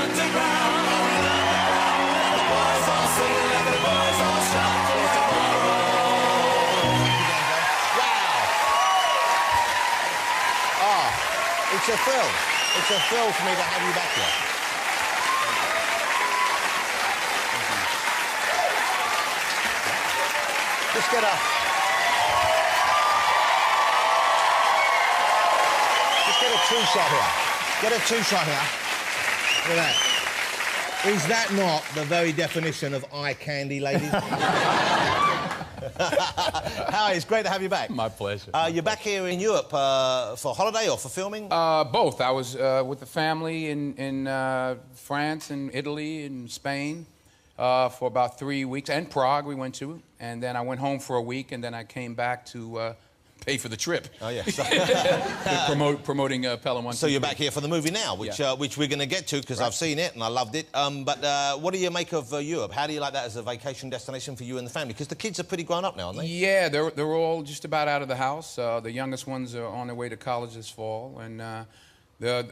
It's a thrill. It's a thrill for me to have you back here. Just get a two-shot here. Get a two-shot here. Look at that. Is that not the very definition of eye candy, ladies? Howard, it's great to have you back. My pleasure. You're back here in Europe for holiday or for filming? Both. I was with the family in France and Italy and Spain for about 3 weeks, and Prague we went to, and then I went home for a week, and then I came back to pay for the trip. Oh, yeah. Promoting Pt1. So you're back here for the movie now, which we're going to get to, because I've seen it and I loved it. But what do you make of Europe? How do you like that as a vacation destination for you and the family? Because the kids are pretty grown up now, aren't they? Yeah, they're all just about out of the house. The youngest ones are on their way to college this fall. And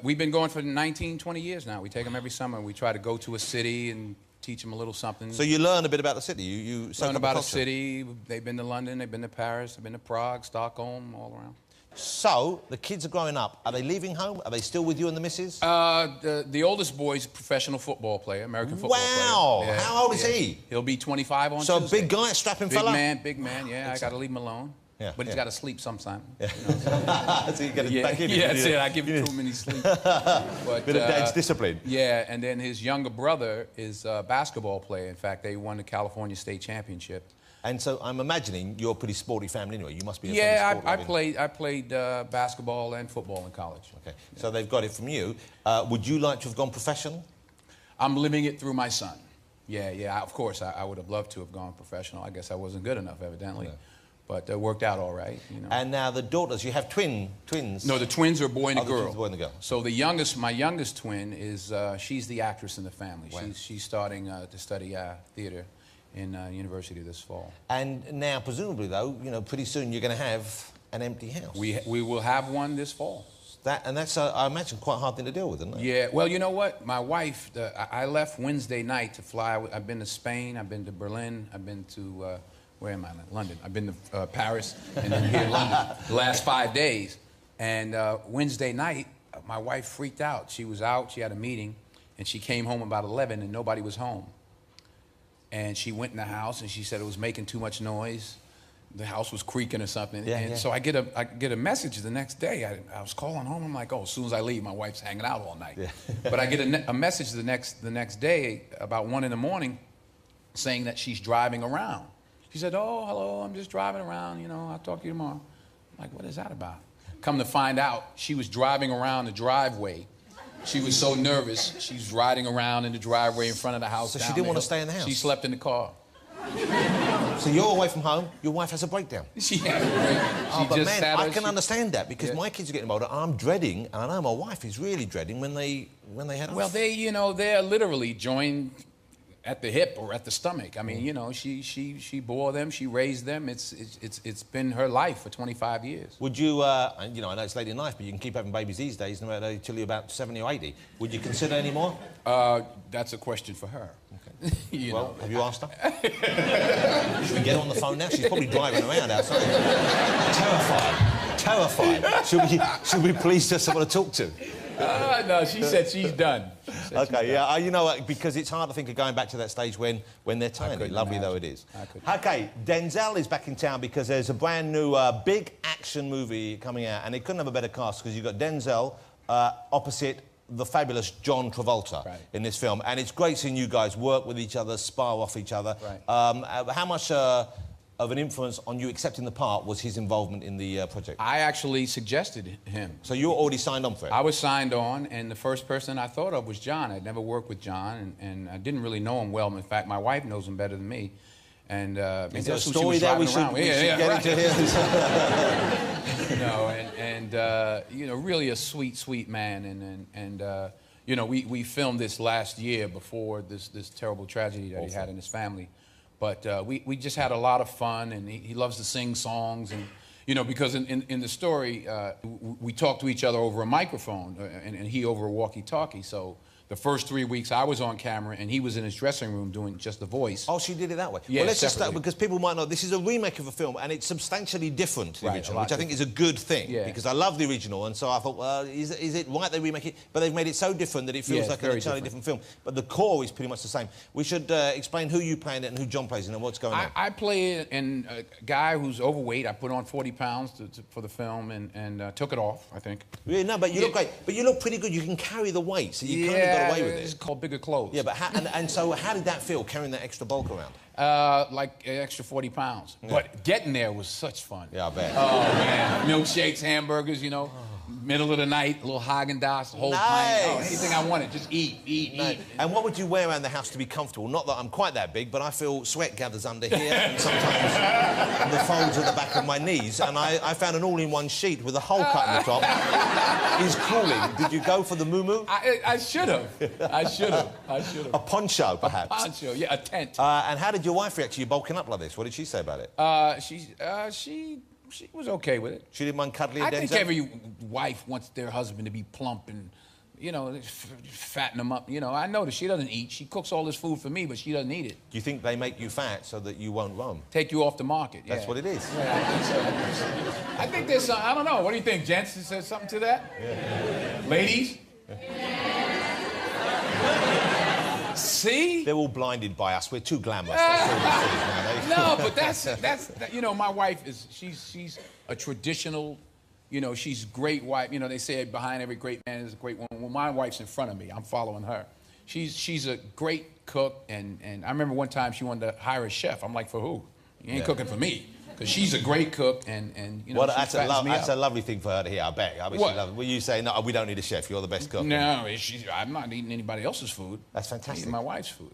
we've been going for 19, 20 years now. We take them every summer. We try to go to a city and teach them a little something. So you learn a bit about the city? You learn about a city. They've been to London, they've been to Paris, they've been to Prague, Stockholm, all around. So, the kids are growing up. Are they leaving home? Are they still with you and the missus? The oldest boy's a professional football player, American football player. Wow! Yeah. How old is he? He'll be 25 on Tuesday. So, big guy, strapping fella? Big man, yeah. I got to leave him alone. Yeah, but he's got to sleep sometime. Yeah. You know, so you get it back in. Yeah, that's it. I give him too many sleep. But, bit of dad's discipline. Yeah, and then his younger brother is a basketball player. In fact, they won the California State Championship. And so I'm imagining you're a pretty sporty family anyway. You must be a Yeah, I played basketball and football in college. Okay, so they've got it from you. Would you like to have gone professional? I'm living it through my son. Yeah, of course, I would have loved to have gone professional. I guess I wasn't good enough, evidently. Yeah. But it worked out all right, you know. And now the daughters, you have twins? No, the twins are a boy and a girl. The twins are a boy and a girl. So my youngest twin is, she's the actress in the family. Wow. She's starting to study theater in university this fall. And now, presumably, though, you know, pretty soon you're going to have an empty house. We will have one this fall. That's, I imagine, quite a hard thing to deal with, isn't it? Yeah, well, you know what? My wife, I left Wednesday night to fly. I've been to Spain, I've been to Berlin, I've been to... where am I? London. I've been to Paris and then here in London the last 5 days. And Wednesday night, my wife freaked out. She was out, she had a meeting, and she came home about 11 and nobody was home. And she went in the house and she said it was making too much noise. The house was creaking or something. So I get a message the next day. I was calling home. I'm like, oh, as soon as I leave, my wife's hanging out all night. Yeah. But I get a message the next day about 1 in the morning saying that she's driving around. She said, oh, hello, I'm just driving around, you know, I'll talk to you tomorrow. I'm like, what is that about? Come to find out, she was driving around the driveway. She was so nervous, she's riding around in the driveway in front of the house. So she didn't want to stay in the house? She slept in the car. So you're away from home, your wife has a breakdown? She had a breakdown. But man, I can understand that, because my kids are getting older. I'm dreading, and I know my wife is really dreading when they head off. Well, they're literally joined at the hip or at the stomach. I mean, you know, she bore them, she raised them. It's been her life for 25 years. Would you, you know, I know it's late in life, but you can keep having babies these days, no matter until you're about 70 or 80. Would you consider any more? That's a question for her. Okay. Well, have you asked her? Should we get on the phone now? She's probably driving around outside. Terrified. Should we please just someone to talk to? No, she said she's done. Okay, yeah, you know what, because it's hard to think of going back to that stage when they're tiny, lovely though it is. Okay, Denzel is back in town because there's a brand new big action movie coming out, and it couldn't have a better cast because you've got Denzel opposite the fabulous John Travolta in this film, and it's great seeing you guys work with each other, spar off each other. How much of an influence on you accepting the part was his involvement in the project? I actually suggested him. So you were already signed on for it? I was signed on, and the first person I thought of was John. I'd never worked with John, and I didn't really know him well. In fact, my wife knows him better than me. And is there a story there we should get into here? No, you know, really a sweet man, and you know, we filmed this last year before this terrible tragedy that he had in his family. But we just had a lot of fun, and he loves to sing songs, and you know, because in the story we talk to each other over a microphone, and he over a walkie-talkie, so the first 3 weeks I was on camera and he was in his dressing room doing just the voice. Oh, she did it that way? Yeah, well, let's just start, separately. because people might not. This is a remake of a film, and it's substantially different to the Right, original, which I think is a good thing, because I love the original, and so I thought, well, is it right they remake it? But they've made it so different that it feels like an entirely different film. But the core is pretty much the same. We should explain who you play in it and who John plays in it and what's going on. I play a guy who's overweight. I put on 40 pounds for the film and took it off, I think. Yeah, no, but you look great. But you look pretty good. You can carry the weight, so you kind of got away with it. It's called bigger clothes. Yeah, but and so how did that feel, carrying that extra bulk around? Like an extra 40 pounds. Yeah. But getting there was such fun. Yeah, I bet. Oh, man. Milkshakes, hamburgers, you know. Middle of the night, a little Haagen-Dazs, whole pint. Oh, anything I wanted, just eat. And what would you wear around the house to be comfortable? Not that I'm quite that big, but I feel sweat gathers under here and sometimes in the folds at the back of my knees. And I found an all-in-one sheet with a hole cut in the top. Is cooling. Did you go for the muumuu? I should have. I should have. A poncho, perhaps? A poncho, yeah, a tent. And how did your wife react to you bulking up like this? What did she say about it? She was okay with it. She didn't mind cuddly I Denzel? think every wife wants their husband to be plump and, you know, fatten them up. You know, I noticed she doesn't eat. She cooks all this food for me, but she doesn't eat it. Do you think they make you fat so that you won't roam? Take you off the market, That's what it is. Yeah, I think so. I think there's some, I don't know. What do you think, gents? Is there something to that? Yeah. Ladies? See? They're all blinded by us. We're too glamorous. No, but that's you know, my wife is, she's a traditional, you know, she's a great wife. You know, they say behind every great man is a great woman. Well, my wife's in front of me. I'm following her. She's a great cook, and I remember one time she wanted to hire a chef. I'm like, for who? You ain't cooking for me. Because she's a great cook, and you know, well, that's a lovely thing for her to hear, I bet. What? Will you say, no, we don't need a chef, you're the best cook? No, I'm not eating anybody else's food. That's fantastic. I'm eating my wife's food.